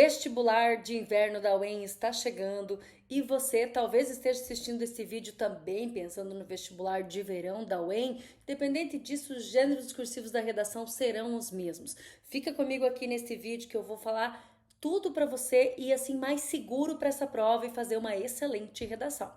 Vestibular de inverno da UEM está chegando e você talvez esteja assistindo esse vídeo também pensando no vestibular de verão da UEM. Independente disso, os gêneros discursivos da redação serão os mesmos. Fica comigo aqui nesse vídeo que eu vou falar tudo para você ir assim mais seguro para essa prova e fazer uma excelente redação.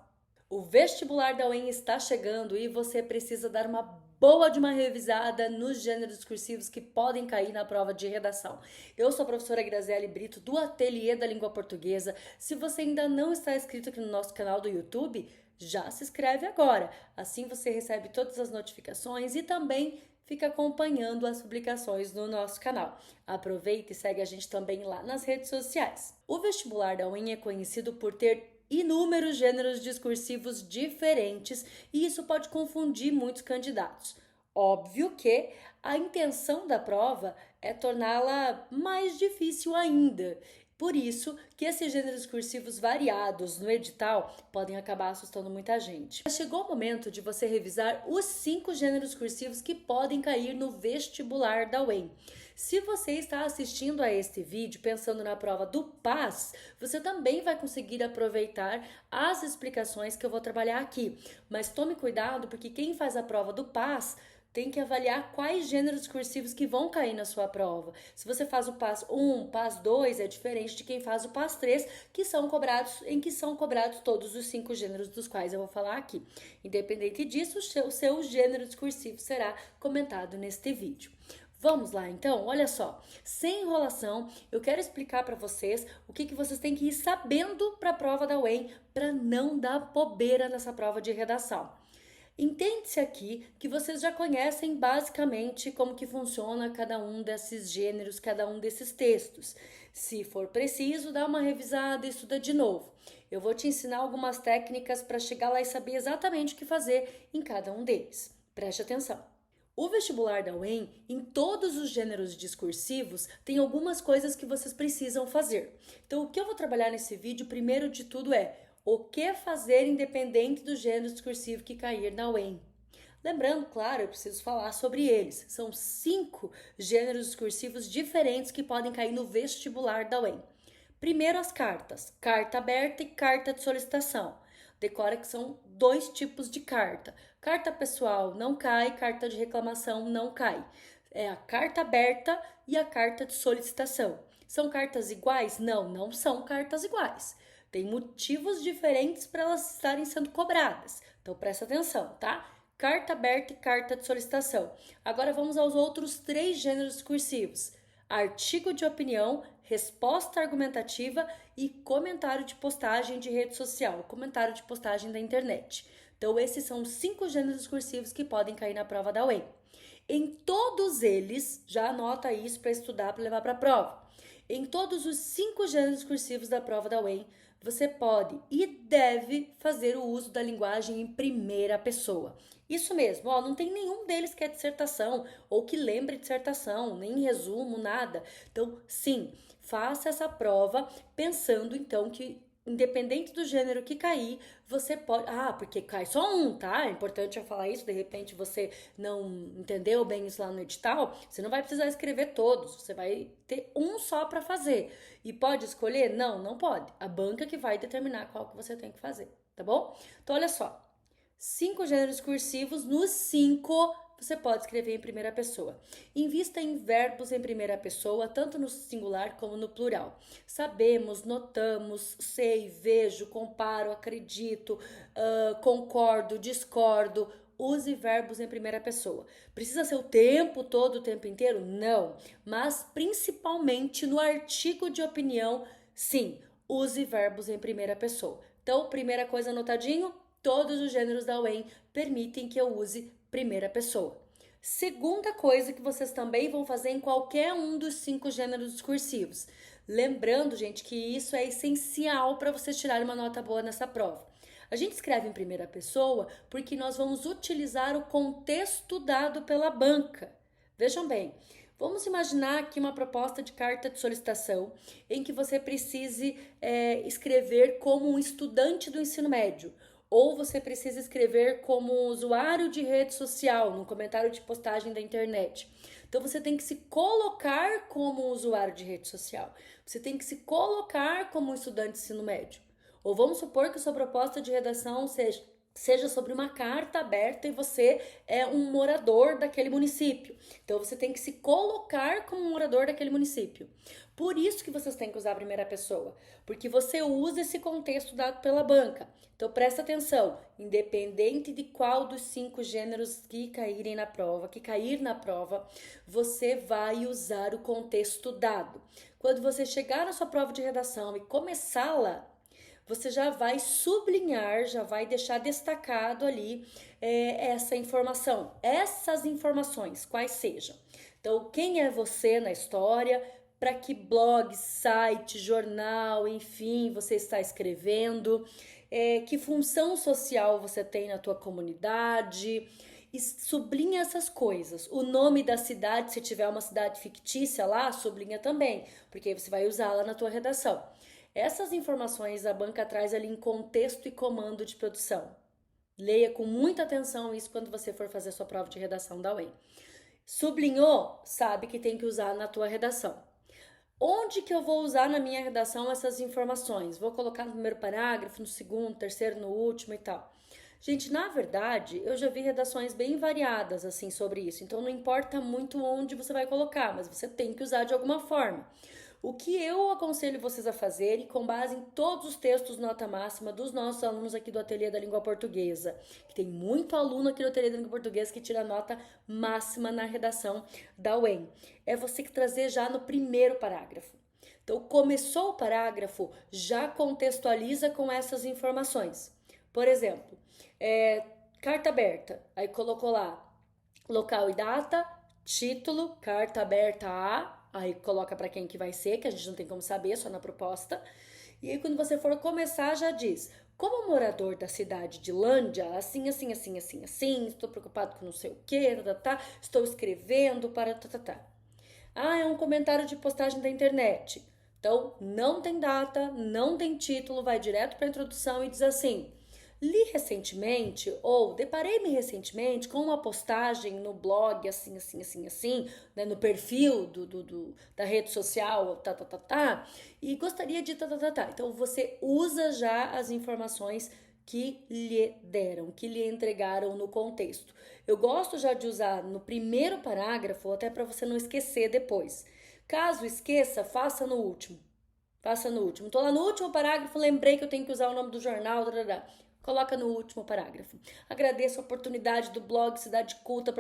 O vestibular da UEM está chegando e você precisa dar uma boa de uma revisada nos gêneros discursivos que podem cair na prova de redação. Eu sou a professora Graziele Brito, do Ateliê da Língua Portuguesa. Se você ainda não está inscrito aqui no nosso canal do YouTube, já se inscreve agora. Assim você recebe todas as notificações e também fica acompanhando as publicações no nosso canal. Aproveita e segue a gente também lá nas redes sociais. O vestibular da UEM é conhecido por ter inúmeros gêneros discursivos diferentes e isso pode confundir muitos candidatos. Óbvio que a intenção da prova é torná-la mais difícil ainda. Por isso que esses gêneros discursivos variados no edital podem acabar assustando muita gente. Chegou o momento de você revisar os 5 gêneros discursivos que podem cair no vestibular da UEM. Se você está assistindo a este vídeo pensando na prova do PAS, você também vai conseguir aproveitar as explicações que eu vou trabalhar aqui. Mas tome cuidado porque quem faz a prova do PAS tem que avaliar quais gêneros discursivos que vão cair na sua prova. Se você faz o PAS 1, PAS 2, é diferente de quem faz o PAS 3, que são cobrados todos os 5 gêneros dos quais eu vou falar aqui. Independente disso, o seu gênero discursivo será comentado neste vídeo. Vamos lá então, olha só, sem enrolação, eu quero explicar para vocês o que vocês têm que ir sabendo para a prova da UEM para não dar bobeira nessa prova de redação. Entende-se aqui que vocês já conhecem basicamente como que funciona cada um desses gêneros, cada um desses textos. Se for preciso, dá uma revisada e estuda de novo. Eu vou te ensinar algumas técnicas para chegar lá e saber exatamente o que fazer em cada um deles. Preste atenção. O vestibular da UEM, em todos os gêneros discursivos, tem algumas coisas que vocês precisam fazer. Então, o que eu vou trabalhar nesse vídeo, primeiro de tudo, é o que fazer independente do gênero discursivo que cair na UEM. Lembrando, claro, eu preciso falar sobre eles. São 5 gêneros discursivos diferentes que podem cair no vestibular da UEM. Primeiro, as cartas. Carta aberta e carta de solicitação. Decora que são 2 tipos de carta. Carta pessoal não cai, carta de reclamação não cai. É a carta aberta e a carta de solicitação. São cartas iguais? Não, não são cartas iguais. Tem motivos diferentes para elas estarem sendo cobradas. Então, presta atenção, tá? Carta aberta e carta de solicitação. Agora, vamos aos outros 3 gêneros discursivos. Artigo de opinião, resposta argumentativa e comentário de postagem de rede social, comentário de postagem da internet. Então, esses são os 5 gêneros discursivos que podem cair na prova da UEM. Em todos eles, já anota isso para estudar, para levar para a prova. Em todos os 5 gêneros discursivos da prova da UEM, você pode e deve fazer o uso da linguagem em primeira pessoa. Isso mesmo, ó, não tem nenhum deles que é dissertação ou que lembre dissertação, nem resumo, nada. Então, sim, faça essa prova pensando então que independente do gênero que cair, você pode... Ah, porque cai só um, tá? É importante eu falar isso, de repente você não entendeu bem isso lá no edital, você não vai precisar escrever todos, você vai ter um só para fazer. E pode escolher? Não, não pode. A banca que vai determinar qual que você tem que fazer, tá bom? Então, olha só. 5 gêneros discursivos, nos 5 você pode escrever em primeira pessoa. Invista em verbos em primeira pessoa, tanto no singular como no plural. Sabemos, notamos, sei, vejo, comparo, acredito, concordo, discordo. Use verbos em primeira pessoa. Precisa ser o tempo todo, o tempo inteiro? Não. Mas principalmente no artigo de opinião, sim, use verbos em primeira pessoa. Então, primeira coisa anotadinho, todos os gêneros da UEM permitem que eu use primeira pessoa. Segunda coisa que vocês também vão fazer em qualquer um dos 5 gêneros discursivos. Lembrando, gente, que isso é essencial para vocês tirarem uma nota boa nessa prova. A gente escreve em primeira pessoa porque nós vamos utilizar o contexto dado pela banca. Vejam bem, vamos imaginar aqui uma proposta de carta de solicitação em que você precise escrever como um estudante do ensino médio. Ou você precisa escrever como usuário de rede social, no comentário de postagem da internet. Então você tem que se colocar como um usuário de rede social. Você tem que se colocar como um estudante de ensino médio. Ou vamos supor que a sua proposta de redação seja sobre uma carta aberta e você é um morador daquele município. Então você tem que se colocar como um morador daquele município. Por isso que vocês têm que usar a primeira pessoa, porque você usa esse contexto dado pela banca. Então presta atenção, independente de qual dos 5 gêneros que cair na prova, você vai usar o contexto dado. Quando você chegar na sua prova de redação e começá-la, você já vai sublinhar, já vai deixar destacado ali essa informação, essas informações, quais sejam. Então, quem é você na história, para que blog, site, jornal, enfim, você está escrevendo, que função social você tem na tua comunidade, e sublinha essas coisas. O nome da cidade, se tiver uma cidade fictícia lá, sublinha também, porque aí você vai usá-la na tua redação. Essas informações a banca traz ali em contexto e comando de produção. Leia com muita atenção isso quando você for fazer sua prova de redação da UEM. Sublinhou? Sabe que tem que usar na tua redação. Onde que eu vou usar na minha redação essas informações? Vou colocar no primeiro parágrafo, no segundo, terceiro, no último e tal. Gente, na verdade, eu já vi redações bem variadas assim sobre isso. Então não importa muito onde você vai colocar, mas você tem que usar de alguma forma. O que eu aconselho vocês a fazerem, com base em todos os textos nota máxima dos nossos alunos aqui do Ateliê da Língua Portuguesa, que tem muito aluno aqui do Ateliê da Língua Portuguesa que tira nota máxima na redação da UEM, é você que trazer já no primeiro parágrafo. Então, começou o parágrafo, já contextualiza com essas informações. Por exemplo, carta aberta, aí colocou lá local e data, título, carta aberta a... Aí coloca para quem que vai ser, que a gente não tem como saber, só na proposta. E aí quando você for começar, já diz: como morador da cidade de Lândia, assim, assim, assim, assim, assim, estou preocupado com não sei o que, estou escrevendo para Ah, é um comentário de postagem da internet. Então, não tem data, não tem título, vai direto para a introdução e diz assim: li recentemente, ou deparei-me recentemente com uma postagem no blog, assim, assim, assim, assim, né, no perfil da rede social, e gostaria de Então, você usa já as informações que lhe deram, que lhe entregaram no contexto. Eu gosto já de usar no primeiro parágrafo, até para você não esquecer depois. Caso esqueça, faça no último. Faça no último. Tô lá no último parágrafo, lembrei que eu tenho que usar o nome do jornal, coloca no último parágrafo. Agradeço a oportunidade do blog Cidade Culta.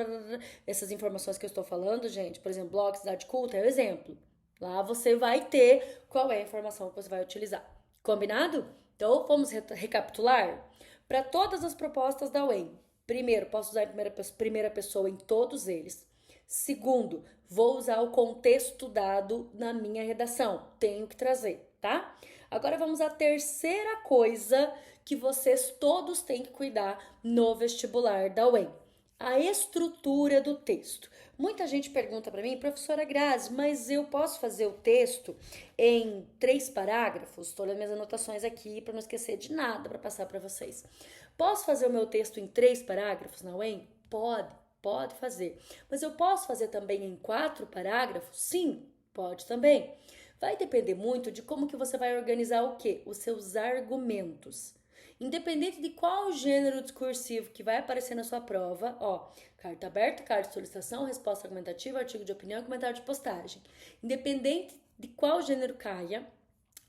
Essas informações que eu estou falando, gente, por exemplo, blog Cidade Culta é o exemplo. Lá você vai ter qual é a informação que você vai utilizar. Combinado? Então, vamos recapitular? Para todas as propostas da UEM, primeiro, posso usar a primeira pessoa em todos eles. Segundo, vou usar o contexto dado na minha redação. Tenho que trazer, tá? Agora vamos à terceira coisa que vocês todos têm que cuidar no vestibular da UEM: a estrutura do texto. Muita gente pergunta para mim: professora Grazi, mas eu posso fazer o texto em 3 parágrafos? Estou olhando minhas anotações aqui para não esquecer de nada para passar para vocês. Posso fazer o meu texto em 3 parágrafos na UEM? Pode fazer. Mas eu posso fazer também em 4 parágrafos? Sim, pode também. Vai depender muito de como que você vai organizar o quê? Os seus argumentos. Independente de qual gênero discursivo que vai aparecer na sua prova, carta aberta, carta de solicitação, resposta argumentativa, artigo de opinião e comentário de postagem. Independente de qual gênero caia,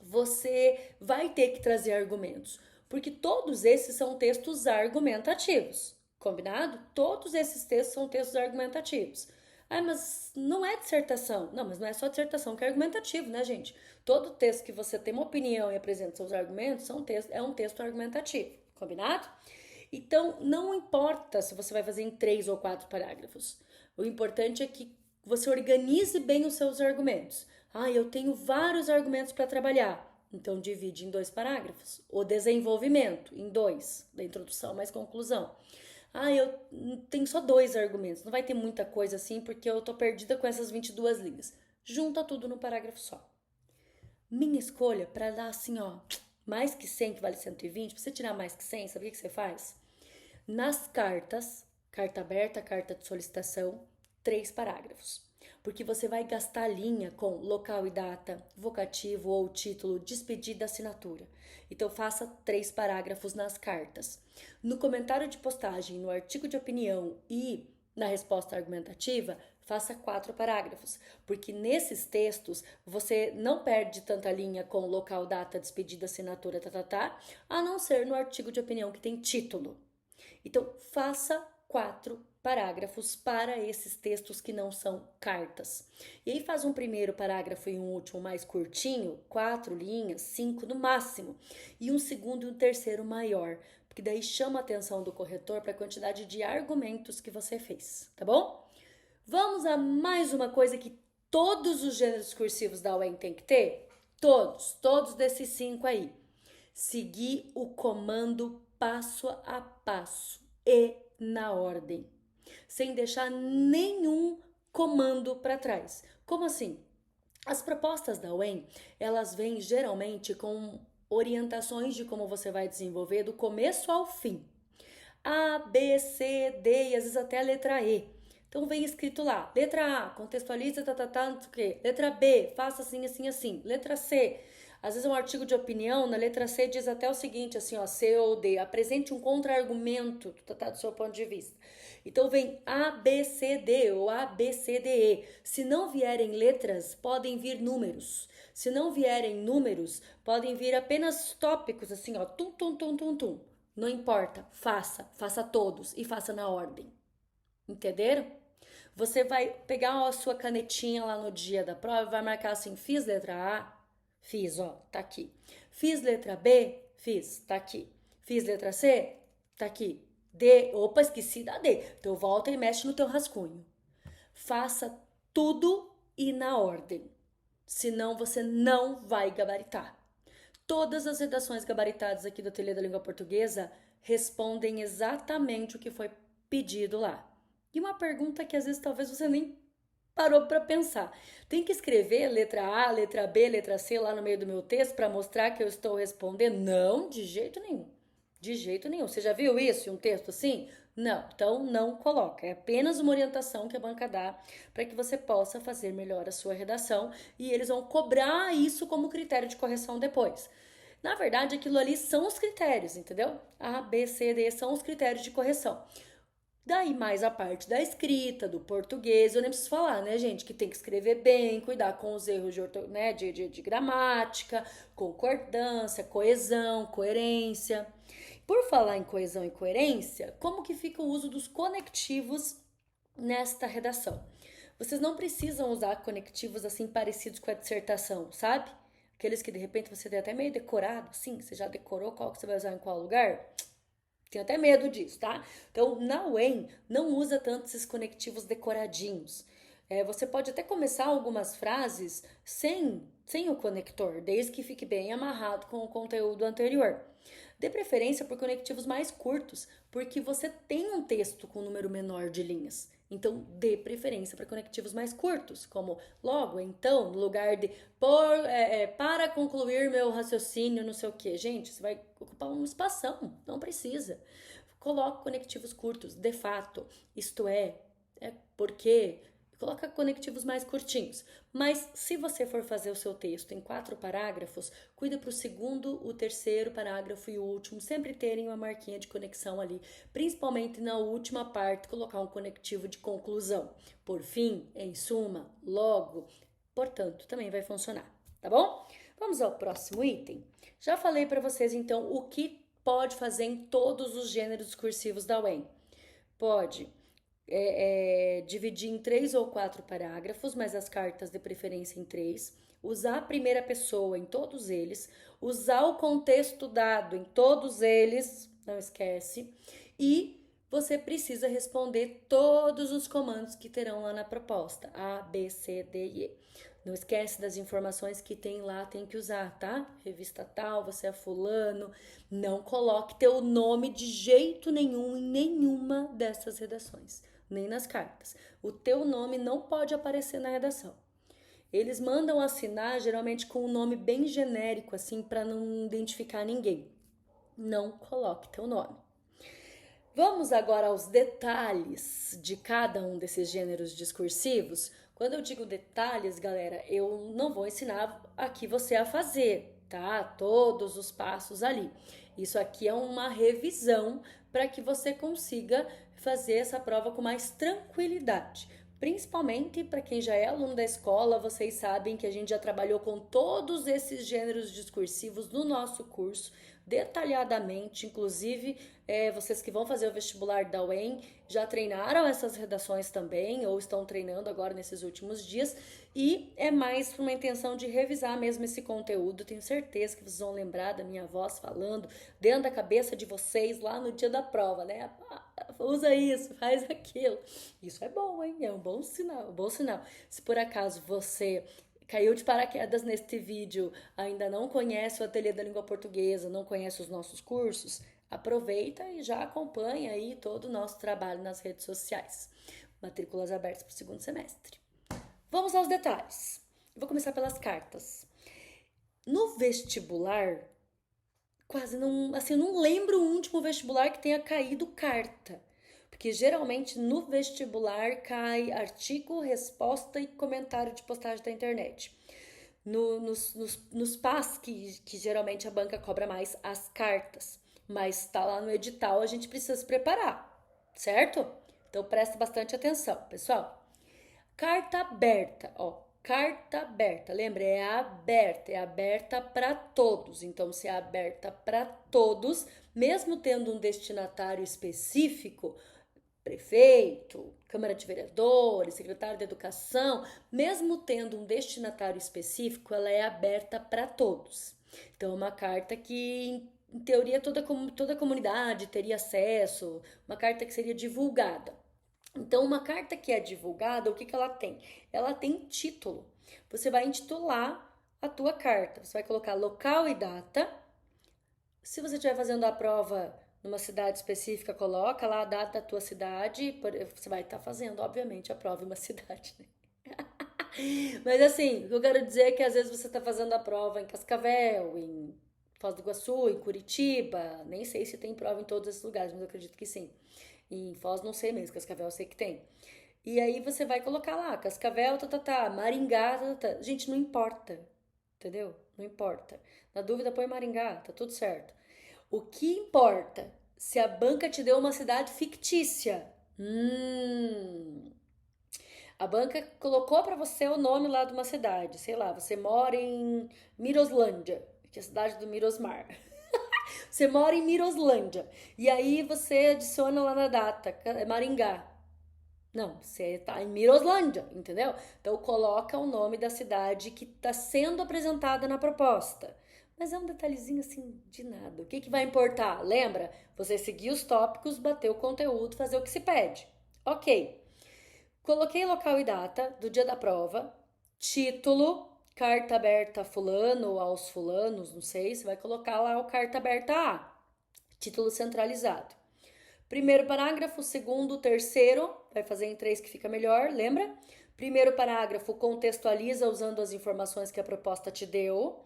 você vai ter que trazer argumentos, porque todos esses são textos argumentativos, combinado? Todos esses textos são textos argumentativos. Ah, mas não é dissertação. Não, mas não é só dissertação que é argumentativo, né, gente? Todo texto que você tem uma opinião e apresenta seus argumentos é um texto argumentativo, combinado? Então, não importa se você vai fazer em 3 ou 4 parágrafos. O importante é que você organize bem os seus argumentos. Ah, eu tenho vários argumentos para trabalhar. Então, divide em 2 parágrafos. O desenvolvimento, em 2, da introdução mais conclusão. Ah, eu tenho só 2 argumentos. Não vai ter muita coisa assim, porque eu tô perdida com essas 22 linhas. Junta tudo no parágrafo só. Minha escolha para dar assim, mais que 100 que vale 120, pra você tirar mais que 100, sabe o que você faz? Nas cartas, carta aberta, carta de solicitação, 3 parágrafos. Porque você vai gastar linha com local e data, vocativo ou título, despedida, assinatura. Então faça 3 parágrafos nas cartas. No comentário de postagem, no artigo de opinião e na resposta argumentativa, faça 4 parágrafos, porque nesses textos você não perde tanta linha com local, data, despedida, assinatura, a não ser no artigo de opinião que tem título. Então, faça 4 parágrafos para esses textos que não são cartas. E aí faz um primeiro parágrafo e um último mais curtinho, 4 linhas, 5 no máximo, e um segundo e um terceiro maior, porque daí chama a atenção do corretor para a quantidade de argumentos que você fez, tá bom? Vamos a mais uma coisa que todos os gêneros cursivos da UEM tem que ter? Todos desses 5 aí. Seguir o comando passo a passo e na ordem, sem deixar nenhum comando para trás. Como assim? As propostas da UEM, elas vêm geralmente com orientações de como você vai desenvolver do começo ao fim. A, B, C, D e às vezes até a letra E. Então vem escrito lá, letra A, contextualiza, não sei o quê. Letra B, faça assim, assim, assim. Letra C, às vezes é um artigo de opinião, na letra C diz até o seguinte, assim, ó, C ou D, apresente um contra-argumento do seu ponto de vista. Então vem A, B, C, D ou A, B, C, D, E. Se não vierem letras, podem vir números. Se não vierem números, podem vir apenas tópicos, assim, ó, tum, tum, tum, tum, tum. Não importa, faça todos e faça na ordem. Entenderam? Você vai pegar a sua canetinha lá no dia da prova e vai marcar assim, fiz letra A, fiz, ó, tá aqui. Fiz letra B, fiz, tá aqui. Fiz letra C, tá aqui. D, opa, esqueci da D. Então volta e mexe no teu rascunho. Faça tudo e na ordem. Senão você não vai gabaritar. Todas as redações gabaritadas aqui do Ateliê da Língua Portuguesa respondem exatamente o que foi pedido lá. E uma pergunta que às vezes talvez você nem parou para pensar. Tem que escrever letra A, letra B, letra C lá no meio do meu texto para mostrar que eu estou respondendo? Não, de jeito nenhum. De jeito nenhum. Você já viu isso em um texto assim? Não, então não coloca. É apenas uma orientação que a banca dá para que você possa fazer melhor a sua redação e eles vão cobrar isso como critério de correção depois. Na verdade, aquilo ali são os critérios, entendeu? A, B, C, D são os critérios de correção. Daí mais a parte da escrita, do português, eu nem preciso falar, né, gente, que tem que escrever bem, cuidar com os erros de gramática, concordância, coesão, coerência. Por falar em coesão e coerência, como que fica o uso dos conectivos nesta redação? Vocês não precisam usar conectivos assim parecidos com a dissertação, sabe? Aqueles que de repente você tem até meio decorado, assim, você já decorou qual que você vai usar em qual lugar? Tenho até medo disso, tá? Então, na UEM, não usa tanto esses conectivos decoradinhos. Você pode até começar algumas frases sem o conector, desde que fique bem amarrado com o conteúdo anterior. Dê preferência por conectivos mais curtos, porque você tem um texto com um número menor de linhas. Então, dê preferência para conectivos mais curtos, como logo, então, no lugar de para concluir meu raciocínio, não sei o que. Gente, você vai ocupar um espação, não precisa. Coloque conectivos curtos, de fato, isto é porque. Coloca conectivos mais curtinhos. Mas se você for fazer o seu texto em 4 parágrafos, cuida para o segundo, o terceiro parágrafo e o último sempre terem uma marquinha de conexão ali. Principalmente na última parte, colocar um conectivo de conclusão. Por fim, em suma, logo. Portanto, também vai funcionar, tá bom? Vamos ao próximo item. Já falei para vocês, então, o que pode fazer em todos os gêneros cursivos da UEM. Pode dividir em 3 ou 4 parágrafos, mas as cartas de preferência em 3, usar a primeira pessoa em todos eles, usar o contexto dado em todos eles, não esquece, e você precisa responder todos os comandos que terão lá na proposta, A, B, C, D e E. Não esquece das informações que tem lá, tem que usar, tá? Revista tal, você é fulano. Não coloque teu nome de jeito nenhum em nenhuma dessas redações, nem nas cartas. O teu nome não pode aparecer na redação. Eles mandam assinar geralmente com um nome bem genérico, assim, para não identificar ninguém. Não coloque teu nome. Vamos agora aos detalhes de cada um desses gêneros discursivos. Quando eu digo detalhes, galera, eu não vou ensinar aqui você a fazer, tá? Todos os passos ali. Isso aqui é uma revisão para que você consiga fazer essa prova com mais tranquilidade. Principalmente para quem já é aluno da escola, vocês sabem que a gente já trabalhou com todos esses gêneros discursivos no nosso curso, detalhadamente. Inclusive, vocês que vão fazer o vestibular da UEM já treinaram essas redações também, ou estão treinando agora nesses últimos dias, e é mais por uma intenção de revisar mesmo esse conteúdo. Tenho certeza que vocês vão lembrar da minha voz falando dentro da cabeça de vocês lá no dia da prova, né? Usa isso, faz aquilo. Isso é bom, hein? É um bom sinal, um bom sinal. Se por acaso você caiu de paraquedas neste vídeo, ainda não conhece o Ateliê da Língua Portuguesa, não conhece os nossos cursos, aproveita e já acompanha aí todo o nosso trabalho nas redes sociais. Matrículas abertas para o segundo semestre. Vamos aos detalhes. Vou começar pelas cartas. No vestibular, quase não, assim, eu não lembro o último vestibular que tenha caído carta. Porque geralmente no vestibular cai artigo, resposta e comentário de postagem da internet. Nos PAS, que geralmente a banca cobra mais as cartas. Mas tá lá no edital, a gente precisa se preparar, certo? Então presta bastante atenção, pessoal. Carta aberta, ó. Carta aberta, lembra? É aberta para todos. Então, se é aberta para todos, mesmo tendo um destinatário específico, prefeito, Câmara de Vereadores, secretário de Educação, mesmo tendo um destinatário específico, ela é aberta para todos. Então, é uma carta que, em teoria, toda a comunidade teria acesso, uma carta que seria divulgada. Então, uma carta que é divulgada, o que ela tem? Ela tem título. Você vai intitular a tua carta. Você vai colocar local e data. Se você estiver fazendo a prova numa cidade específica, coloca lá a data da tua cidade. Você vai estar fazendo, obviamente, a prova em uma cidade, né? Mas assim, o que eu quero dizer é que às vezes você está fazendo a prova em Cascavel, em Foz do Iguaçu, em Curitiba. Nem sei se tem prova em todos esses lugares, mas eu acredito que sim. Em Foz não sei mesmo, Cascavel eu sei que tem. E aí você vai colocar lá, Cascavel, Maringá, Gente, não importa, entendeu? Não importa. Na dúvida, põe Maringá, tá tudo certo. O que importa, se a banca te deu uma cidade fictícia. A banca colocou para você o nome lá de uma cidade. Sei lá, você mora em Miroslândia, que é a cidade do Mirosmar. Você mora em Miroslândia. E aí você adiciona lá na data, Maringá. Não, você tá em Miroslândia, entendeu? Então coloca o nome da cidade que está sendo apresentada na proposta. Mas é um detalhezinho assim de nada. O que vai importar? Lembra? Você seguir os tópicos, bater o conteúdo, fazer o que se pede. Ok. Coloquei local e data do dia da prova, título, carta aberta a fulano ou aos fulanos, não sei, você vai colocar lá o carta aberta A, título centralizado. Primeiro parágrafo, segundo, terceiro, vai fazer em 3 que fica melhor, lembra? Primeiro parágrafo contextualiza usando as informações que a proposta te deu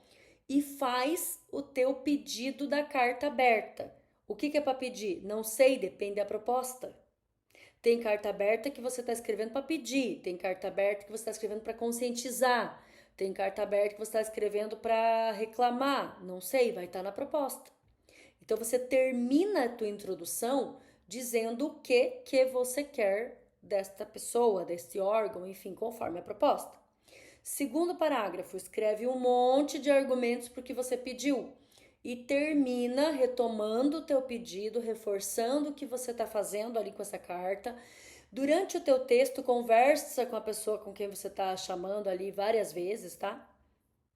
e faz o teu pedido da carta aberta. O que é para pedir? Não sei, depende da proposta. Tem carta aberta que você está escrevendo para pedir, tem carta aberta que você está escrevendo para conscientizar, tem carta aberta que você está escrevendo para reclamar, não sei, vai estar na proposta. Então você termina a tua introdução dizendo o que você quer desta pessoa, deste órgão, enfim, conforme a proposta. Segundo parágrafo, escreve um monte de argumentos para o que você pediu e termina retomando o teu pedido, reforçando o que você está fazendo ali com essa carta. Durante o teu texto, conversa com a pessoa com quem você está chamando ali várias vezes, tá?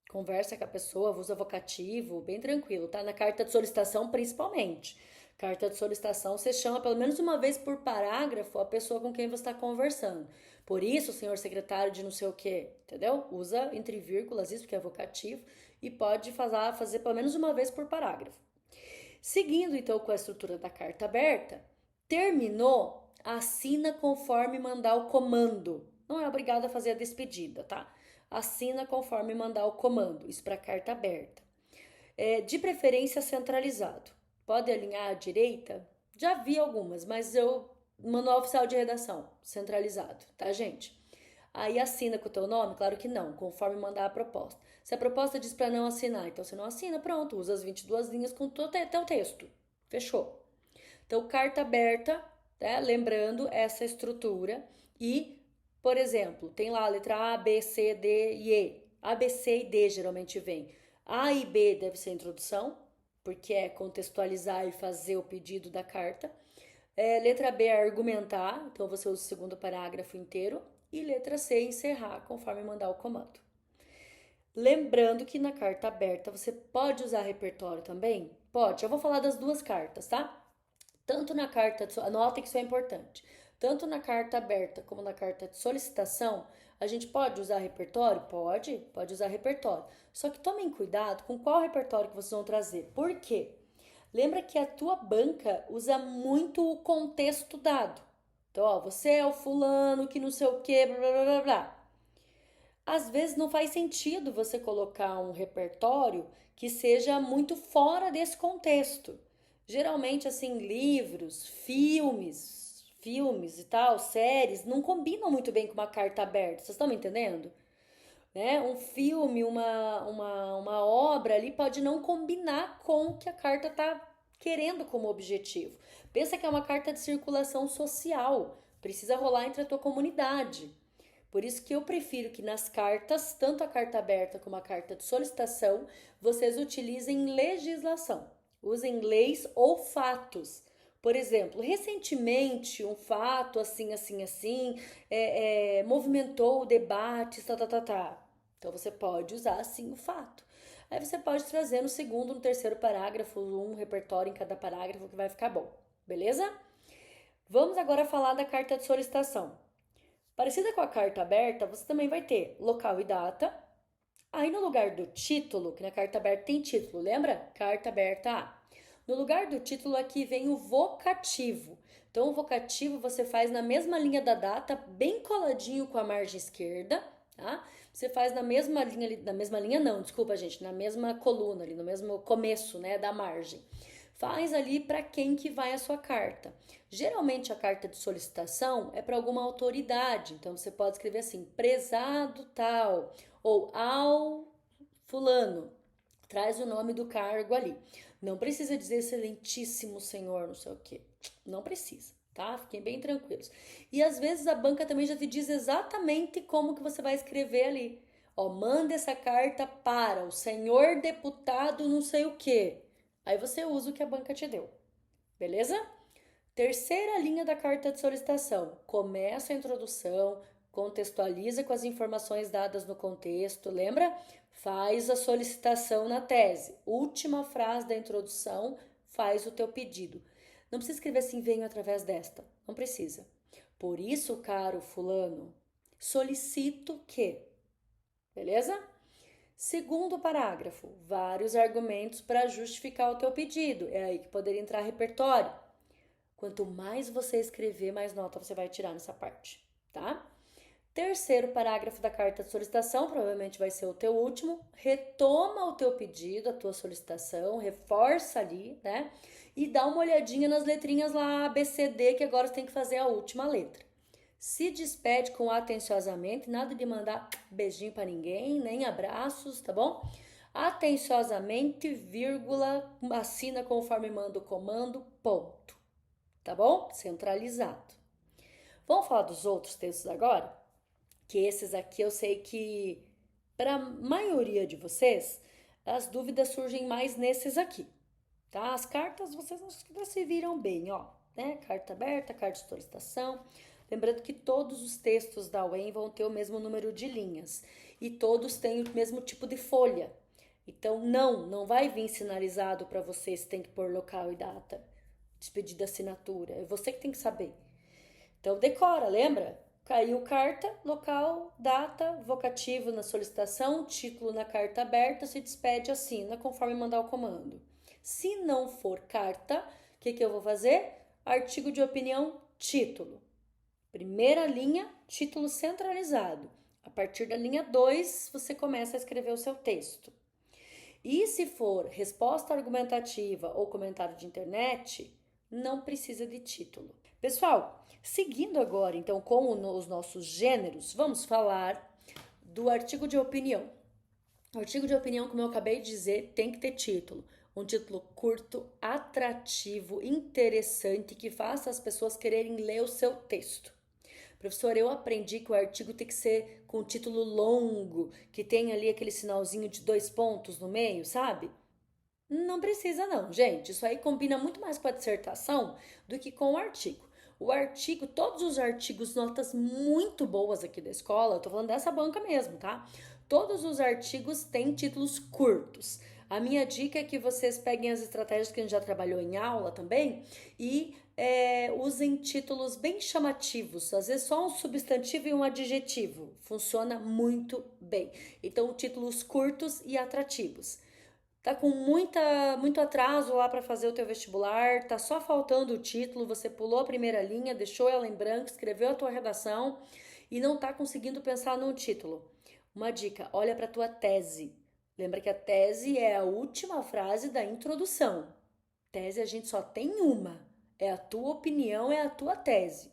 Conversa com a pessoa, usa vocativo, bem tranquilo, tá? Na carta de solicitação, principalmente. Carta de solicitação, você chama pelo menos uma vez por parágrafo a pessoa com quem você está conversando. Por isso, senhor secretário de não sei o quê, entendeu? Usa entre vírgulas isso, porque é vocativo, e pode fazer pelo menos uma vez por parágrafo. Seguindo, então, com a estrutura da carta aberta, terminou, assina conforme mandar o comando. Não é obrigado a fazer a despedida, tá? Assina conforme mandar o comando, isso para carta aberta. De preferência centralizado. Pode alinhar à direita? Já vi algumas, mas Manual Oficial de Redação, centralizado, tá, gente? Aí assina com o teu nome? Claro que não, conforme mandar a proposta. Se a proposta diz para não assinar, então você não assina, pronto, usa as 22 linhas com o teu texto. Fechou. Então, carta aberta, né? Lembrando essa estrutura. E, por exemplo, tem lá a letra A, B, C, D e E. A, B, C e D geralmente vem. A e B deve ser a introdução, porque é contextualizar e fazer o pedido da carta. Letra B é argumentar, então você usa o segundo parágrafo inteiro. E letra C, encerrar, conforme mandar o comando. Lembrando que na carta aberta você pode usar repertório também? Pode. Eu vou falar das duas cartas, tá? Tanto na carta, anotem que isso é importante. Tanto na carta aberta como na carta de solicitação, a gente pode usar repertório? Pode usar repertório. Só que tomem cuidado com qual repertório que vocês vão trazer. Por quê? Lembra que a tua banca usa muito o contexto dado. Então, ó, você é o fulano que não sei o que, blá blá blá blá. Às vezes não faz sentido você colocar um repertório que seja muito fora desse contexto. Geralmente, assim, livros, filmes e tal, séries, não combinam muito bem com uma carta aberta. Vocês estão me entendendo? Né? Um filme, uma obra ali pode não combinar com o que a carta está querendo como objetivo. Pensa que é uma carta de circulação social, precisa rolar entre a tua comunidade. Por isso que eu prefiro que nas cartas, tanto a carta aberta como a carta de solicitação, vocês utilizem legislação. Usem leis ou fatos. Por exemplo, recentemente um fato assim, movimentou o debate, tá. Então você pode usar assim o fato. Aí você pode trazer no segundo, no terceiro parágrafo, um repertório em cada parágrafo que vai ficar bom, beleza? Vamos agora falar da carta de solicitação. Parecida com a carta aberta, você também vai ter local e data. Aí no lugar do título, que na carta aberta tem título, lembra? Carta aberta A. No lugar do título aqui vem o vocativo. Então o vocativo você faz na mesma linha da data, bem coladinho com a margem esquerda, tá? Você faz na mesma linha não, desculpa gente, na mesma coluna ali, no mesmo começo, né, da margem. Faz ali para quem que vai a sua carta. Geralmente a carta de solicitação é para alguma autoridade, então você pode escrever assim, prezado tal, ou ao fulano, traz o nome do cargo ali. Não precisa dizer excelentíssimo senhor, não sei o quê. Não precisa, tá? Fiquem bem tranquilos. E às vezes a banca também já te diz exatamente como que você vai escrever ali. Ó, manda essa carta para o senhor deputado não sei o quê. Aí você usa o que a banca te deu. Beleza? Terceira linha da carta de solicitação. Começa a introdução, contextualiza com as informações dadas no contexto, lembra? Faz a solicitação na tese. Última frase da introdução, faz o teu pedido. Não precisa escrever assim, venho através desta. Não precisa. Por isso, caro fulano, solicito que. Beleza? Segundo parágrafo, vários argumentos para justificar o teu pedido. É aí que poderia entrar repertório. Quanto mais você escrever, mais nota você vai tirar nessa parte, tá? Terceiro parágrafo da carta de solicitação, provavelmente vai ser o teu último. Retoma o teu pedido, a tua solicitação, reforça ali, né? E dá uma olhadinha nas letrinhas lá, A, B, C, D, que agora você tem que fazer a última letra. Se despede com atenciosamente, nada de mandar beijinho para ninguém, nem abraços, tá bom? Atenciosamente, vírgula, assina conforme manda o comando, ponto. Tá bom? Centralizado. Vamos falar dos outros textos agora? Que esses aqui eu sei que, para a maioria de vocês, as dúvidas surgem mais nesses aqui, tá? As cartas vocês não se viram bem, ó, né? Carta aberta, carta de solicitação. Lembrando que todos os textos da UEM vão ter o mesmo número de linhas e todos têm o mesmo tipo de folha. Então, não vai vir sinalizado para você se tem que pôr local e data, despedida assinatura. É você que tem que saber. Então, decora, lembra? Caiu carta, local, data, vocativo na solicitação, título na carta aberta, se despede, assina, conforme mandar o comando. Se não for carta, o que eu vou fazer? Artigo de opinião, título. Primeira linha, título centralizado. A partir da linha 2, você começa a escrever o seu texto. E se for resposta argumentativa ou comentário de internet, não precisa de título. Pessoal, seguindo agora então com os nossos gêneros, vamos falar do artigo de opinião. O artigo de opinião, como eu acabei de dizer, tem que ter título. Um título curto, atrativo, interessante, que faça as pessoas quererem ler o seu texto. Professor, eu aprendi que o artigo tem que ser com título longo, que tem ali aquele sinalzinho de 2 pontos no meio, sabe? Não precisa não, gente. Isso aí combina muito mais com a dissertação do que com o artigo. O artigo, todos os artigos, notas muito boas aqui da escola, eu tô falando dessa banca mesmo, tá? Todos os artigos têm títulos curtos. A minha dica é que vocês peguem as estratégias que a gente já trabalhou em aula também e usem títulos bem chamativos, às vezes só um substantivo e um adjetivo. Funciona muito bem. Então, títulos curtos e atrativos. Tá com muito atraso lá para fazer o teu vestibular, tá só faltando o título, você pulou a primeira linha, deixou ela em branco, escreveu a tua redação e não tá conseguindo pensar num título. Uma dica, olha para tua tese. Lembra que a tese é a última frase da introdução. Tese a gente só tem uma, é a tua opinião, é a tua tese.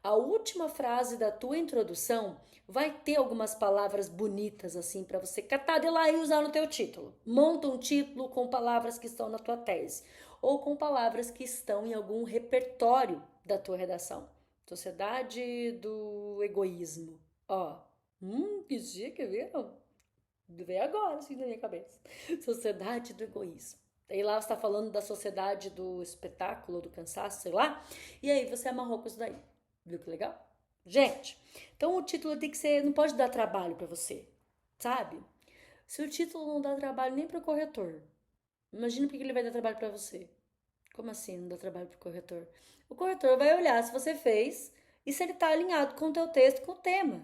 A última frase da tua introdução vai ter algumas palavras bonitas assim para você catar de lá e usar no teu título. Monta um título com palavras que estão na tua tese ou com palavras que estão em algum repertório da tua redação. Sociedade do egoísmo. Ó, que chique, viu? Veio agora assim na minha cabeça. Sociedade do egoísmo. Aí lá você está falando da sociedade do espetáculo, do cansaço, sei lá. E aí você amarrou com isso daí. Viu que legal? Gente, então o título tem que ser, não pode dar trabalho para você, sabe? Se o título não dá trabalho nem para o corretor, imagina porque ele vai dar trabalho para você. Como assim não dá trabalho para o corretor? O corretor vai olhar se você fez e se ele está alinhado com o teu texto, com o tema.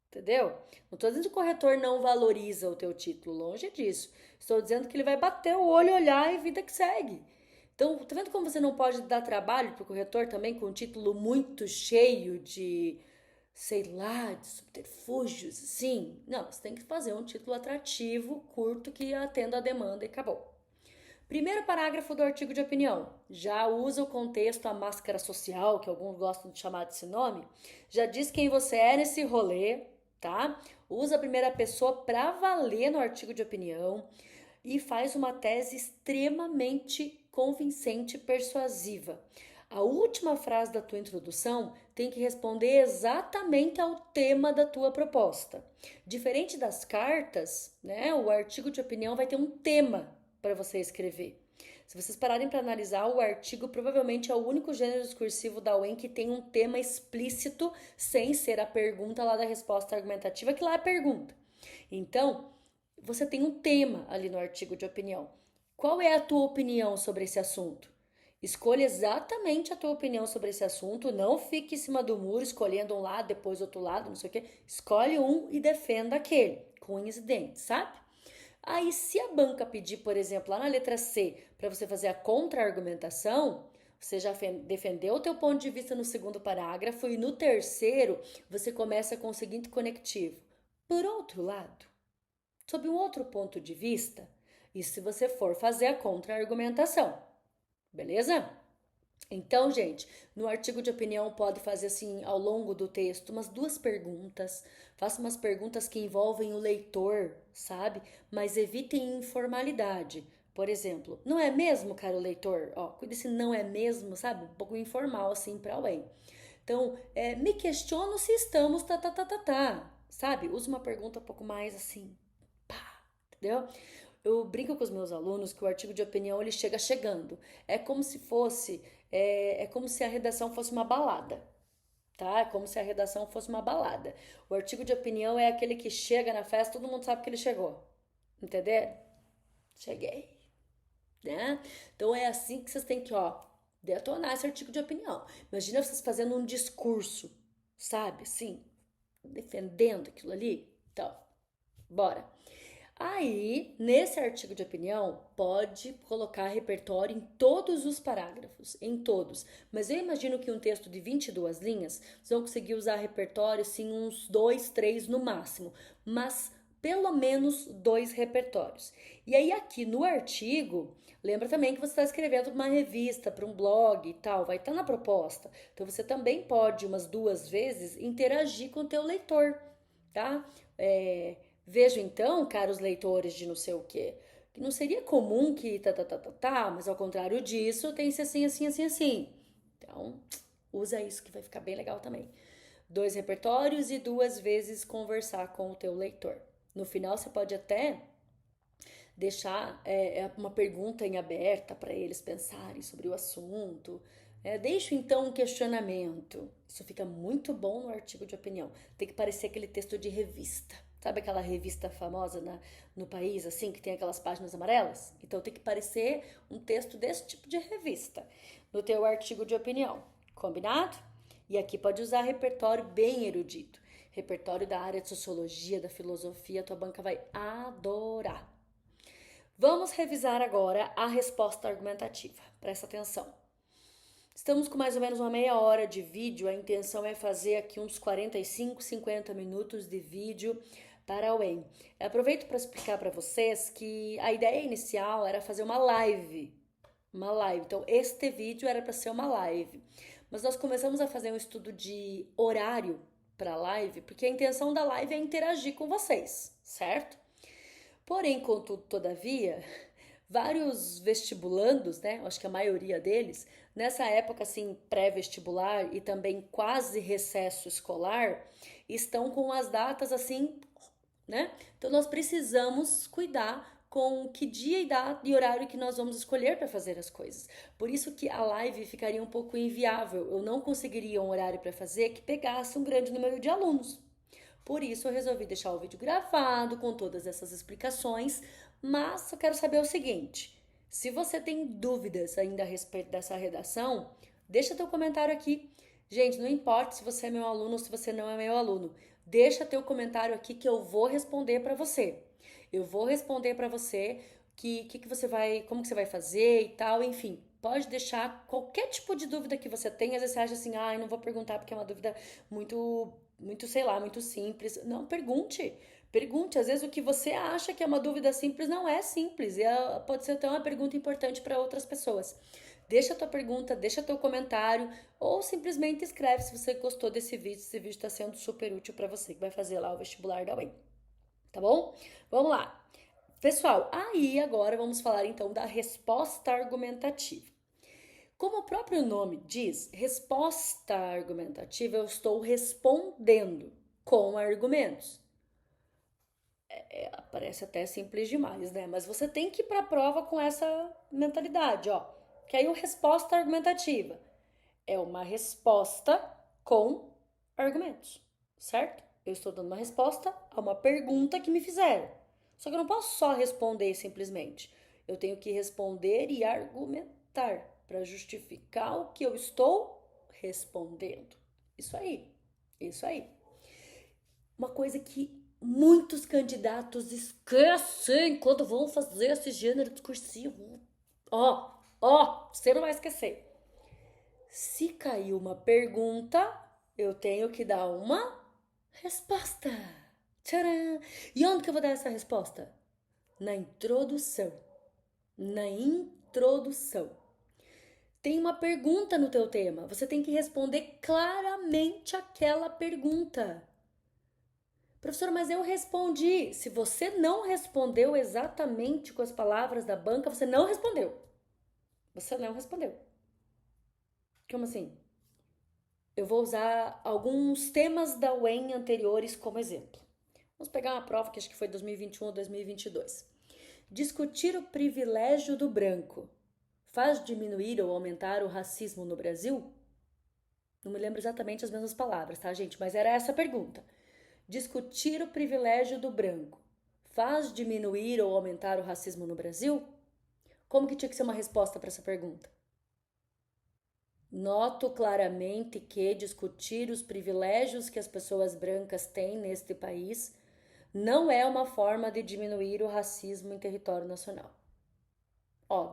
Entendeu? Não estou dizendo que o corretor não valoriza o teu título, longe disso. Estou dizendo que ele vai bater o olho, olhar e vida que segue. Então, tá vendo como você não pode dar trabalho para o corretor também com um título muito cheio de, sei lá, de subterfúgios, assim? Não, você tem que fazer um título atrativo, curto, que atenda a demanda e acabou. Primeiro parágrafo do artigo de opinião. Já usa o contexto, a máscara social, que alguns gostam de chamar desse nome. Já diz quem você é nesse rolê, tá? Usa a primeira pessoa para valer no artigo de opinião e faz uma tese extremamente convincente e persuasiva. A última frase da tua introdução tem que responder exatamente ao tema da tua proposta. Diferente das cartas, né? O artigo de opinião vai ter um tema para você escrever. Se vocês pararem para analisar, o artigo provavelmente é o único gênero discursivo da UEM que tem um tema explícito, sem ser a pergunta lá da resposta argumentativa, que lá é a pergunta. Então, você tem um tema ali no artigo de opinião. Qual é a tua opinião sobre esse assunto? Escolha exatamente a tua opinião sobre esse assunto, não fique em cima do muro escolhendo um lado, depois outro lado, não sei o quê. Escolhe um e defenda aquele, com unhas e dentes, sabe? Aí, se a banca pedir, por exemplo, lá na letra C, para você fazer a contra-argumentação, você já defendeu o teu ponto de vista no segundo parágrafo e no terceiro você começa com o seguinte conectivo. Por outro lado, sob um outro ponto de vista, isso se você for fazer a contra-argumentação, beleza? Então, gente, no artigo de opinião pode fazer assim, ao longo do texto, umas 2 perguntas. Faça umas perguntas que envolvem o leitor, sabe? Mas evitem informalidade. Por exemplo, não é mesmo, caro leitor? Ó, cuide se não é mesmo, sabe? Um pouco informal assim para alguém. Então, me questiono se estamos sabe? Use uma pergunta um pouco mais assim, pá, entendeu? Eu brinco com os meus alunos que o artigo de opinião ele chega chegando. É como se fosse, é como se a redação fosse uma balada, tá? É como se a redação fosse uma balada. O artigo de opinião é aquele que chega na festa, todo mundo sabe que ele chegou, entendeu? Cheguei, né? Então é assim que vocês têm que, ó, detonar esse artigo de opinião. Imagina vocês fazendo um discurso, sabe? Assim, defendendo aquilo ali. Então, bora. Aí, nesse artigo de opinião, pode colocar repertório em todos os parágrafos, em todos. Mas eu imagino que um texto de 22 linhas, vocês vão conseguir usar repertório, sim, uns 2, 3 no máximo. Mas pelo menos 2 repertórios. E aí aqui no artigo, lembra também que você está escrevendo para uma revista, para um blog e tal, vai estar na proposta. Então você também pode umas 2 vezes interagir com o teu leitor, tá? Vejo então, caros leitores de não sei o quê, que não seria comum que mas ao contrário disso, tem-se assim, assim, assim, assim. Então, usa isso que vai ficar bem legal também. 2 repertórios e 2 vezes conversar com o teu leitor. No final, você pode até deixar uma pergunta em aberta para eles pensarem sobre o assunto. Deixo então um questionamento. Isso fica muito bom no artigo de opinião. Tem que parecer aquele texto de revista. Sabe aquela revista famosa no país, assim, que tem aquelas páginas amarelas? Então tem que parecer um texto desse tipo de revista no teu artigo de opinião. Combinado? E aqui pode usar repertório bem erudito. Repertório da área de sociologia, da filosofia, tua banca vai adorar. Vamos revisar agora a resposta argumentativa. Presta atenção. Estamos com mais ou menos uma meia hora de vídeo. A intenção é fazer aqui uns 45, 50 minutos de vídeo para o EM. Eu aproveito para explicar para vocês que a ideia inicial era fazer uma live. Então, este vídeo era para ser uma live. Mas nós começamos a fazer um estudo de horário para a live, porque a intenção da live é interagir com vocês, certo? Porém, contudo, todavia, vários vestibulandos, né? Acho que a maioria deles, nessa época assim pré-vestibular e também quase recesso escolar, estão com as datas assim, né? Então nós precisamos cuidar com que dia e data e horário que nós vamos escolher para fazer as coisas. Por isso que a live ficaria um pouco inviável. Eu não conseguiria um horário para fazer que pegasse um grande número de alunos. Por isso eu resolvi deixar o vídeo gravado com todas essas explicações, mas eu quero saber o seguinte: se você tem dúvidas ainda a respeito dessa redação, deixa teu comentário aqui. Gente, não importa se você é meu aluno ou se você não é meu aluno, deixa teu comentário aqui que eu vou responder para você. Eu vou responder para você que você vai, como que você vai fazer e tal, enfim. Pode deixar qualquer tipo de dúvida que você tenha. Às vezes você acha assim, eu não vou perguntar porque é uma dúvida muito, sei lá, muito simples. Não, pergunte. Pergunte. Às vezes o que você acha que é uma dúvida simples não é simples. E pode ser até uma pergunta importante para outras pessoas. Deixa a tua pergunta, deixa teu comentário ou simplesmente escreve se você gostou desse vídeo. Esse vídeo está sendo super útil para você que vai fazer lá o vestibular da UEM. Tá bom? Vamos lá. Pessoal, aí agora vamos falar então da resposta argumentativa. Como o próprio nome diz, resposta argumentativa, eu estou respondendo com argumentos. Parece até simples demais, né? Mas você tem que ir para a prova com essa mentalidade, ó. Que aí o resposta argumentativa é uma resposta com argumentos, certo? Eu estou dando uma resposta a uma pergunta que me fizeram. Só que eu não posso só responder simplesmente. Eu tenho que responder e argumentar para justificar o que eu estou respondendo. Isso aí, isso aí. Uma coisa que muitos candidatos esquecem quando vão fazer esse gênero discursivo. Você não vai esquecer. Se caiu uma pergunta, eu tenho que dar uma resposta. Tcharam! E onde que eu vou dar essa resposta? Na introdução. Na introdução. Tem uma pergunta no teu tema. Você tem que responder claramente aquela pergunta. Professora, mas eu respondi. Se você não respondeu exatamente com as palavras da banca, você não respondeu. Você não respondeu. Como assim? Eu vou usar alguns temas da UEM anteriores como exemplo. Vamos pegar uma prova que acho que foi 2021 ou 2022. Discutir o privilégio do branco faz diminuir ou aumentar o racismo no Brasil? Não me lembro exatamente as mesmas palavras, tá, gente? Mas era essa a pergunta. Discutir o privilégio do branco faz diminuir ou aumentar o racismo no Brasil? Como que tinha que ser uma resposta para essa pergunta? Noto claramente que discutir os privilégios que as pessoas brancas têm neste país não é uma forma de diminuir o racismo em território nacional.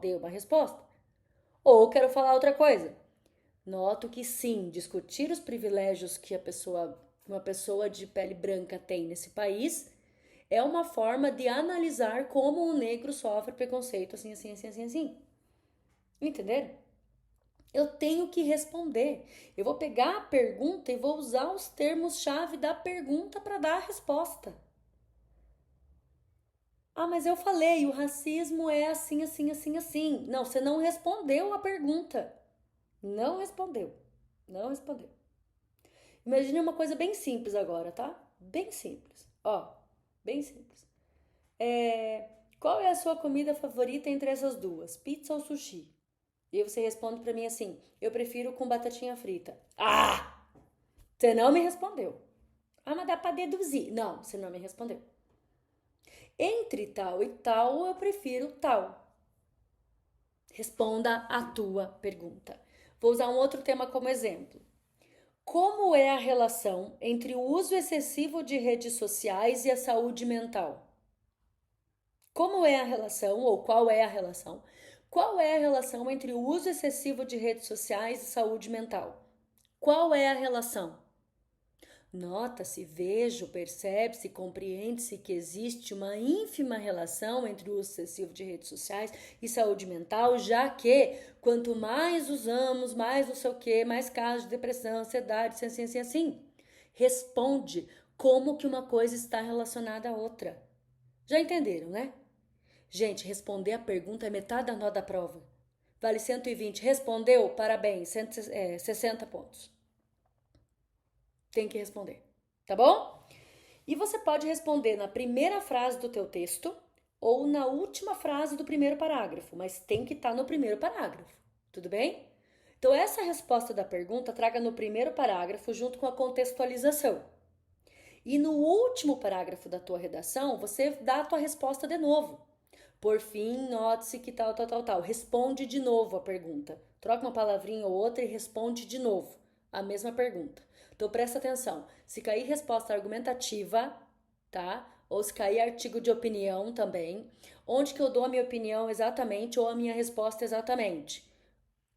Dei uma resposta. Ou quero falar outra coisa. Noto que sim, discutir os privilégios que uma pessoa de pele branca tem nesse país É uma forma de analisar como o negro sofre preconceito, assim, assim, assim, assim, assim. Entenderam? Eu tenho que responder. Eu vou pegar a pergunta e vou usar os termos-chave da pergunta para dar a resposta. Ah, mas eu falei, o racismo é assim, assim, assim, assim. Não, você não respondeu a pergunta. Não respondeu. Não respondeu. Imagine uma coisa bem simples agora, tá? Bem simples. Ó, bem simples. Qual é a sua comida favorita entre essas duas? Pizza ou sushi? E aí você responde pra mim assim: eu prefiro com batatinha frita. Ah! Você não me respondeu. Ah, mas dá pra deduzir. Não, você não me respondeu. Entre tal e tal, eu prefiro tal. Responda a tua pergunta. Vou usar um outro tema como exemplo. Como é a relação entre o uso excessivo de redes sociais e a saúde mental? Como é a relação, ou qual é a relação? Qual é a relação entre o uso excessivo de redes sociais e saúde mental? Qual é a relação? Nota-se, vejo, percebe-se, compreende-se que existe uma ínfima relação entre o uso excessivo de redes sociais e saúde mental, já que quanto mais usamos, mais não sei o que, mais casos de depressão, ansiedade, assim, assim, assim. Responde como que uma coisa está relacionada à outra. Já entenderam, né? Gente, responder a pergunta é metade da nota da prova. Vale 120. Respondeu? Parabéns, 60 pontos. Tem que responder, tá bom? E você pode responder na primeira frase do teu texto ou na última frase do primeiro parágrafo, mas tem que estar no primeiro parágrafo, tudo bem? Então essa resposta da pergunta traga no primeiro parágrafo junto com a contextualização. E no último parágrafo da tua redação, você dá a tua resposta de novo. Por fim, note-se que tal, tal, tal, tal. Responde de novo a pergunta. Troca uma palavrinha ou outra e responde de novo a mesma pergunta. Então presta atenção. Se cair resposta argumentativa, tá? Ou se cair artigo de opinião também, onde que eu dou a minha opinião exatamente ou a minha resposta exatamente?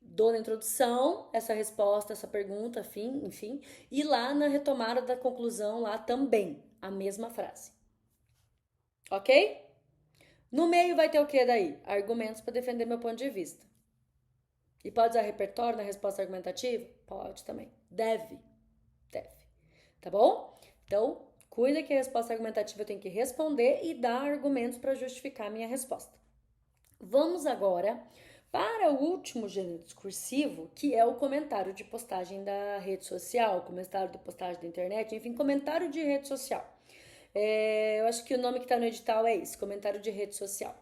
Dou na introdução essa resposta, essa pergunta, enfim, e lá na retomada da conclusão lá também, a mesma frase. Ok? No meio vai ter o que daí? Argumentos para defender meu ponto de vista. E pode usar repertório na resposta argumentativa? Pode também. Deve. Deve. Tá bom? Então, cuida que a resposta argumentativa tem que responder e dar argumentos para justificar a minha resposta. Vamos agora para o último gênero discursivo, que é o comentário de postagem da rede social, comentário de postagem da internet, enfim, comentário de rede social. Eu acho que o nome que está no edital é esse, comentário de rede social.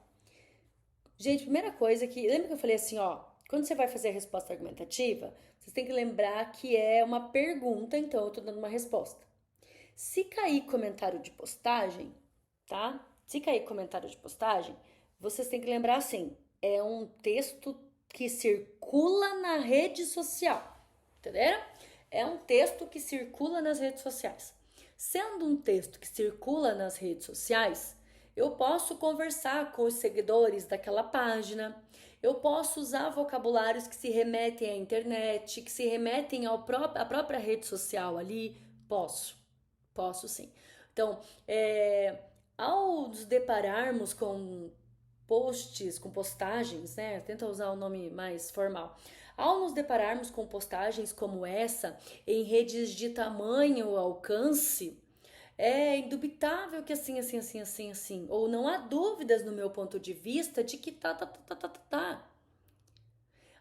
Gente, primeira coisa que. Lembra que eu falei assim, ó? Quando você vai fazer a resposta argumentativa, você tem que lembrar que é uma pergunta, então eu tô dando uma resposta. Se cair comentário de postagem, tá? Se cair comentário de postagem, vocês têm que lembrar assim: é um texto que circula na rede social, entenderam? É um texto que circula nas redes sociais. Sendo um texto que circula nas redes sociais, eu posso conversar com os seguidores daquela página, eu posso usar vocabulários que se remetem à internet, que se remetem à própria rede social ali. Posso sim. Então, ao nos depararmos com posts, com postagens, né? Tenta usar o nome mais formal. Ao nos depararmos com postagens como essa em redes de tamanho alcance, é indubitável que assim, assim, assim, assim, assim, ou não há dúvidas no meu ponto de vista de que tá.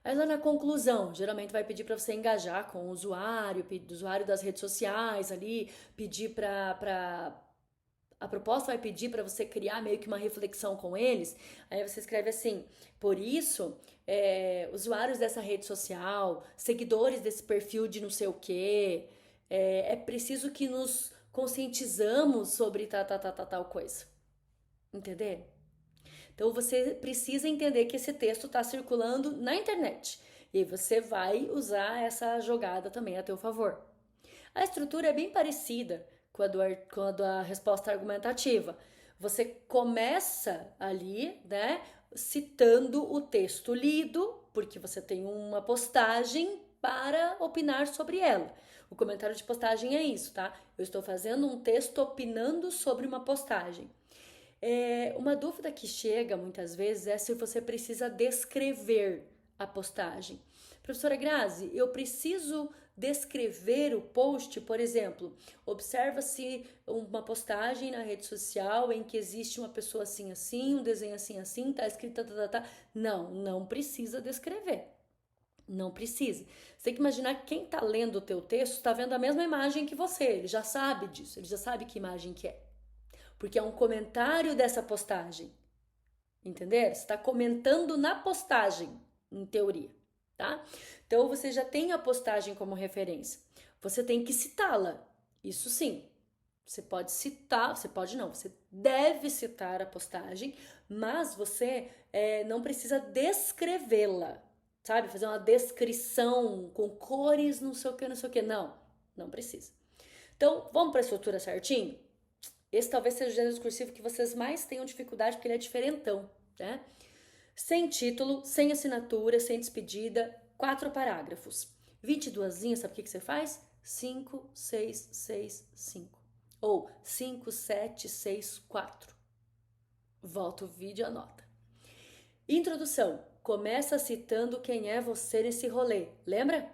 Aí lá na conclusão, geralmente vai pedir para você engajar com o usuário das redes sociais ali, pedir para a proposta vai pedir para você criar meio que uma reflexão com eles. Aí você escreve assim: por isso, usuários dessa rede social, seguidores desse perfil de não sei o quê, é preciso que nos conscientizamos sobre tal coisa. Entender? Então você precisa entender que esse texto está circulando na internet. E você vai usar essa jogada também a teu favor. A estrutura é bem parecida com a da resposta argumentativa. Você começa ali, né, citando o texto lido, porque você tem uma postagem para opinar sobre ela. O comentário de postagem é isso, tá? Eu estou fazendo um texto opinando sobre uma postagem. Uma dúvida que chega muitas vezes é se você precisa descrever a postagem. Professora Grazi, eu preciso descrever o post, por exemplo, observa-se uma postagem na rede social em que existe uma pessoa assim assim, um desenho assim assim, tá escrito tá. Não precisa descrever. Não precisa. Você tem que imaginar que quem está lendo o teu texto está vendo a mesma imagem que você. Ele já sabe disso, ele já sabe que imagem que é. Porque é um comentário dessa postagem. Entender? Você está comentando na postagem, em teoria, tá? Então você já tem a postagem como referência. Você tem que citá-la. Isso sim. Você pode citar, você pode não, você deve citar a postagem, mas você não precisa descrevê-la, sabe? Fazer uma descrição com cores, não sei o que, não sei o que. Não precisa. Então, vamos para a estrutura certinho? Esse talvez seja o gênero discursivo que vocês mais tenham dificuldade, porque ele é diferentão, né? Sem título, sem assinatura, sem despedida, 4 parágrafos. 22 linhas, sabe o que você faz? 5, 6, 6, 5. Ou 5, 7, 6, 4. Volta o vídeo e anota. Introdução. Começa citando quem é você nesse rolê. Lembra?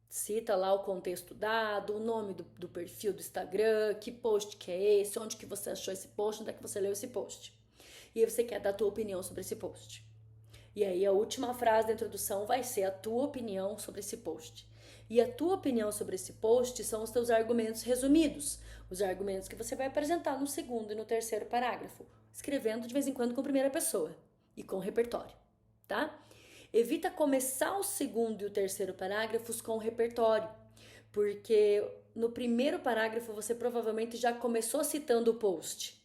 Cita lá o contexto dado, o nome do perfil do Instagram, que post que é esse, onde que você achou esse post, onde é que você leu esse post. E aí você quer dar a tua opinião sobre esse post. E aí a última frase da introdução vai ser a tua opinião sobre esse post. E a tua opinião sobre esse post são os teus argumentos resumidos, os argumentos que você vai apresentar no segundo e no terceiro parágrafo, escrevendo de vez em quando com a primeira pessoa e com repertório, tá? Evita começar o segundo e o terceiro parágrafos com o repertório, porque no primeiro parágrafo você provavelmente já começou citando o post.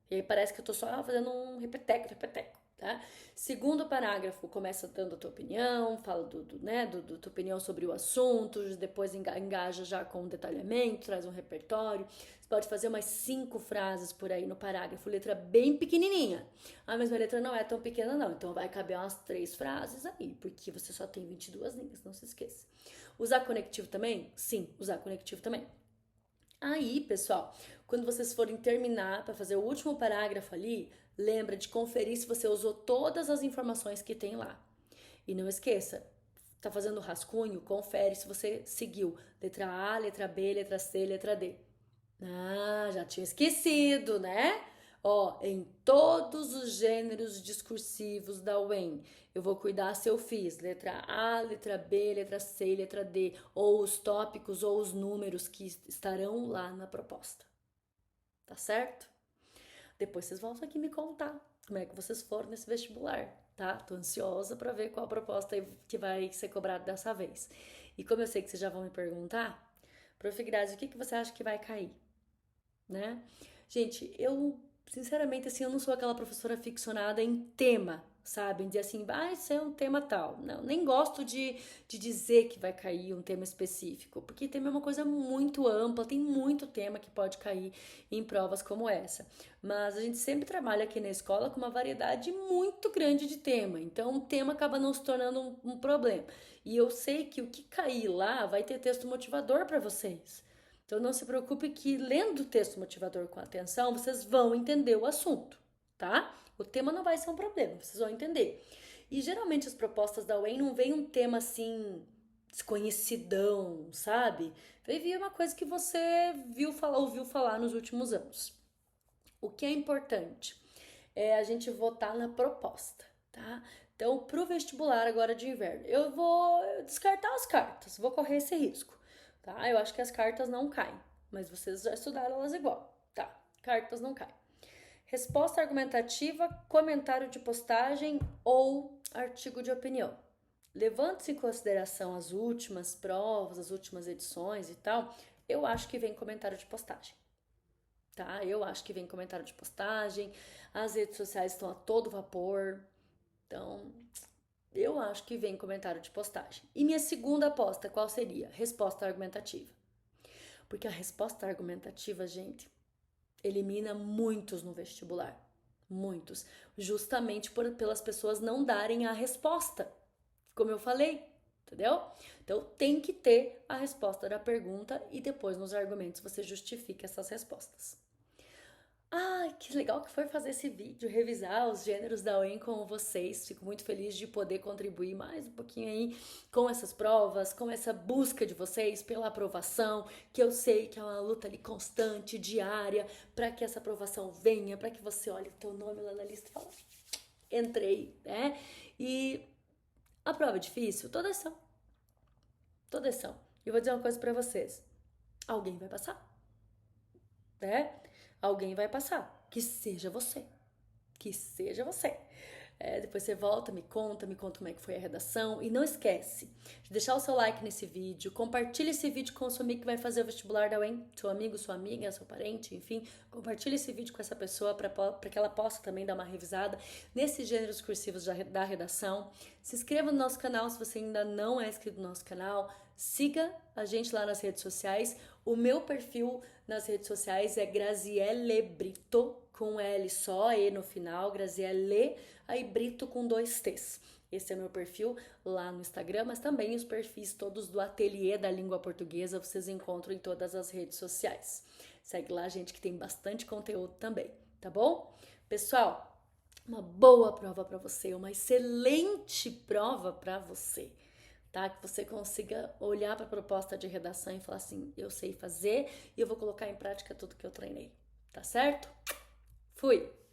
E aí parece que eu tô só fazendo um repeteco, tá? Segundo parágrafo, começa dando a tua opinião, fala tua opinião sobre o assunto, depois engaja já com um detalhamento, traz um repertório. Você pode fazer umas 5 frases por aí no parágrafo, letra bem pequenininha. Ah, mas minha letra não é tão pequena não, então vai caber umas 3 frases aí, porque você só tem 22 linhas, não se esqueça. Usar conectivo também? Sim, usar conectivo também. Aí, pessoal, quando vocês forem terminar para fazer o último parágrafo ali, lembra de conferir se você usou todas as informações que tem lá. E não esqueça, tá fazendo o rascunho, confere se você seguiu letra A, letra B, letra C, letra D. Ah, já tinha esquecido, né? Ó, em todos os gêneros discursivos da UEM, eu vou cuidar se eu fiz letra A, letra B, letra C, letra D, ou os tópicos ou os números que estarão lá na proposta. Tá certo? Depois vocês voltam aqui me contar como é que vocês foram nesse vestibular, tá? Tô ansiosa para ver qual a proposta que vai ser cobrada dessa vez. E como eu sei que vocês já vão me perguntar, Prof. Grazi, o que você acha que vai cair? Né? Gente, eu, sinceramente, assim, eu não sou aquela professora ficcionada em tema, sabe? Em dizer assim, isso é um tema tal. Não, nem gosto de dizer que vai cair um tema específico, porque tema é uma coisa muito ampla, tem muito tema que pode cair em provas como essa. Mas a gente sempre trabalha aqui na escola com uma variedade muito grande de tema, então o tema acaba não se tornando um problema. E eu sei que o que cair lá vai ter texto motivador para vocês. Então não se preocupe que lendo o texto motivador com atenção, vocês vão entender o assunto, tá? O tema não vai ser um problema, vocês vão entender. E geralmente as propostas da UEM não vem um tema assim desconhecidão, sabe? Vai vir uma coisa que você ouviu falar nos últimos anos. O que é importante é a gente votar na proposta, tá? Então, pro vestibular agora de inverno, eu vou descartar as cartas, vou correr esse risco. Tá? Eu acho que as cartas não caem, mas vocês já estudaram elas igual, tá? Cartas não caem. Resposta argumentativa, comentário de postagem ou artigo de opinião. Levando-se em consideração as últimas provas, as últimas edições e tal, eu acho que vem comentário de postagem, tá? Eu acho que vem comentário de postagem, as redes sociais estão a todo vapor, então eu acho que vem comentário de postagem. E minha segunda aposta, qual seria? Resposta argumentativa. Porque a resposta argumentativa, gente, elimina muitos no vestibular. Muitos. Justamente pelas pessoas não darem a resposta. Como eu falei, entendeu? Então tem que ter a resposta da pergunta e depois nos argumentos você justifica essas respostas. Ai, que legal que foi fazer esse vídeo, revisar os gêneros da UEM com vocês. Fico muito feliz de poder contribuir mais um pouquinho aí com essas provas, com essa busca de vocês pela aprovação, que eu sei que é uma luta ali constante, diária, para que essa aprovação venha, para que você olhe o teu nome lá na lista e fale, entrei, né? E a prova é difícil? Todas são. Todas são. E eu vou dizer uma coisa para vocês. Alguém vai passar, né? Alguém vai passar. Que seja você. Que seja você. Depois você volta, me conta como é que foi a redação. E não esquece de deixar o seu like nesse vídeo. Compartilha esse vídeo com o seu amigo que vai fazer o vestibular da UEM. Seu amigo, sua amiga, seu parente, enfim. Compartilha esse vídeo com essa pessoa para que ela possa também dar uma revisada nesses gêneros cursivos da redação. Se inscreva no nosso canal se você ainda não é inscrito no nosso canal. Siga a gente lá nas redes sociais. O meu perfil nas redes sociais é Graziele Brito, com L só, E no final, Graziele, aí Brito com 2 T's. Esse é meu perfil lá no Instagram, mas também os perfis todos do Ateliê da Língua Portuguesa vocês encontram em todas as redes sociais. Segue lá, gente, que tem bastante conteúdo também, tá bom? Pessoal, uma boa prova para você, uma excelente prova para você. Tá? Que você consiga olhar para a proposta de redação e falar assim, eu sei fazer e eu vou colocar em prática tudo que eu treinei, tá certo? Fui!